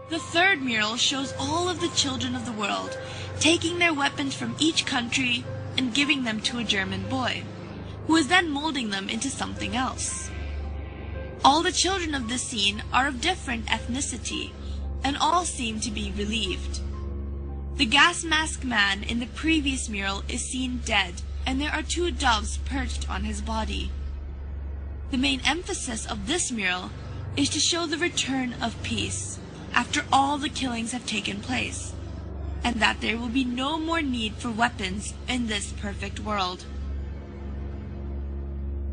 The third mural shows all of the children of the world taking their weapons from each country and giving them to a German boy, who is then molding them into something else. All the children of this scene are of different ethnicity, and all seem to be relieved. The gas mask man in the previous mural is seen dead, and there are two doves perched on his body. The main emphasis of this mural is to show the return of peace after all the killings have taken place, and that there will be no more need for weapons in this perfect world.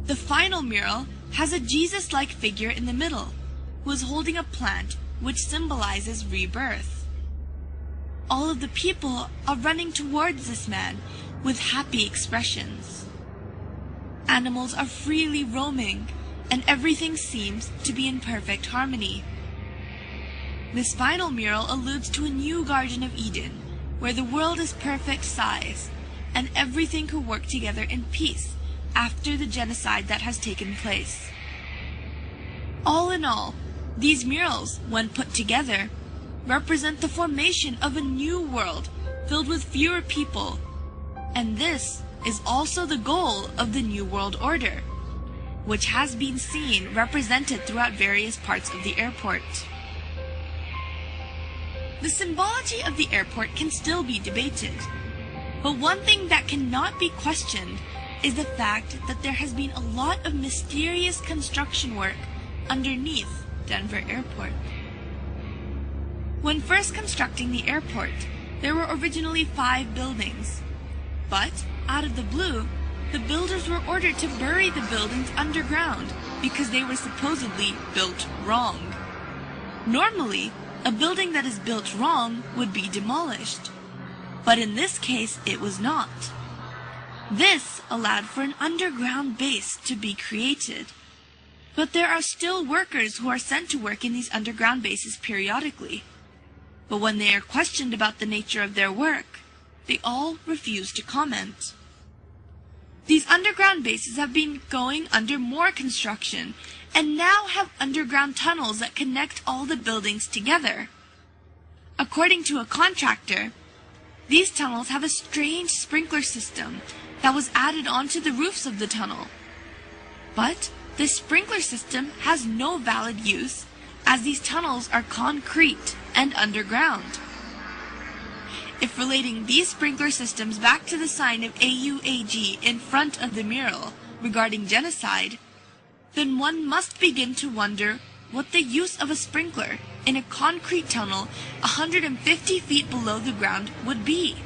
The final mural has a Jesus-like figure in the middle, who is holding a plant which symbolizes rebirth. All of the people are running towards this man with happy expressions. Animals are freely roaming, and everything seems to be in perfect harmony. This final mural alludes to a new Garden of Eden, where the world is perfect size, and everything could work together in peace after the genocide that has taken place. All in all, these murals, when put together, represent the formation of a new world filled with fewer people, and this is also the goal of the New World Order, which has been seen represented throughout various parts of the airport. The symbology of the airport can still be debated, but one thing that cannot be questioned is the fact that there has been a lot of mysterious construction work underneath Denver Airport. When first constructing the airport, there were originally 5 buildings, but out of the blue, the builders were ordered to bury the buildings underground because they were supposedly built wrong. Normally, a building that is built wrong would be demolished, but in this case it was not. This allowed for an underground base to be created, but there are still workers who are sent to work in these underground bases periodically. But when they are questioned about the nature of their work, they all refuse to comment. These underground bases have been going under more construction and now have underground tunnels that connect all the buildings together. According to a contractor, these tunnels have a strange sprinkler system that was added onto the roofs of the tunnel. But this sprinkler system has no valid use, as these tunnels are concrete and underground. If relating these sprinkler systems back to the sign of AUAG in front of the mural regarding genocide, then one must begin to wonder what the use of a sprinkler in a concrete tunnel 150 feet below the ground would be.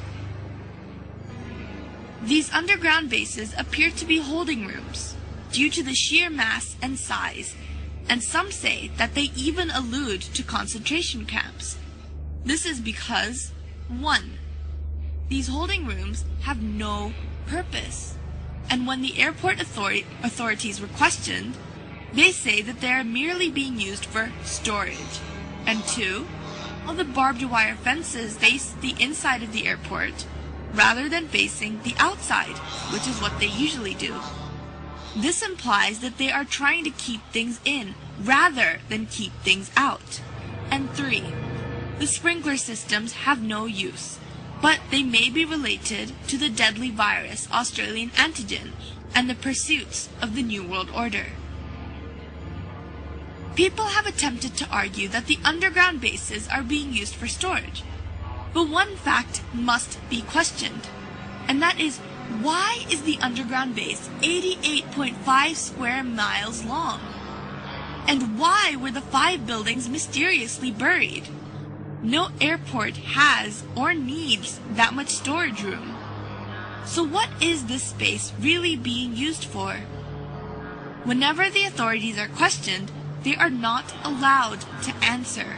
These underground bases appear to be holding rooms due to the sheer mass and size, and some say that they even allude to concentration camps. This is because 1. These holding rooms have no purpose, and when the airport authorities were questioned, they say that they are merely being used for storage. And 2, all the barbed wire fences face the inside of the airport rather than facing the outside, which is what they usually do. This implies that they are trying to keep things in rather than keep things out. And 3, the sprinkler systems have no use, but they may be related to the deadly virus Australian antigen and the pursuits of the New World Order. People have attempted to argue that the underground bases are being used for storage, but one fact must be questioned, and that is, why is the underground base 88.5 square miles long? And why were the 5 buildings mysteriously buried? No airport has or needs that much storage room. So what is this space really being used for? Whenever the authorities are questioned, they are not allowed to answer.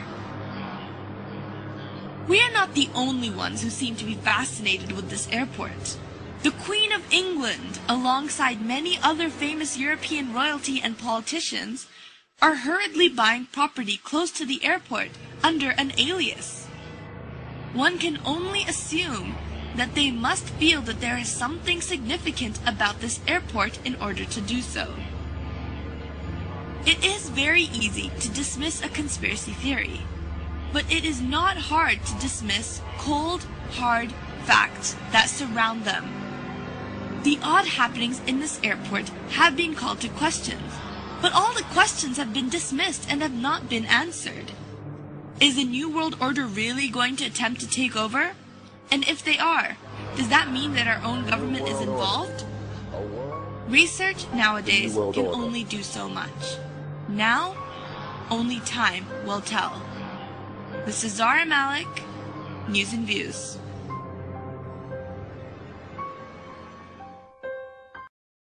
We are not the only ones who seem to be fascinated with this airport. The Queen of England, alongside many other famous European royalty and politicians, are hurriedly buying property close to the airport under an alias. One can only assume that they must feel that there is something significant about this airport in order to do so. It is very easy to dismiss a conspiracy theory, But it is not hard to dismiss cold, hard facts that surround them. The odd happenings in this airport have been called to questions, but all the questions have been dismissed and have not been answered. Is the New World Order really going to attempt to take over? And if they are, does that mean that our own government is involved? Research nowadays can only do so much. Now, only time will tell. This is Zara Malik, News and Views.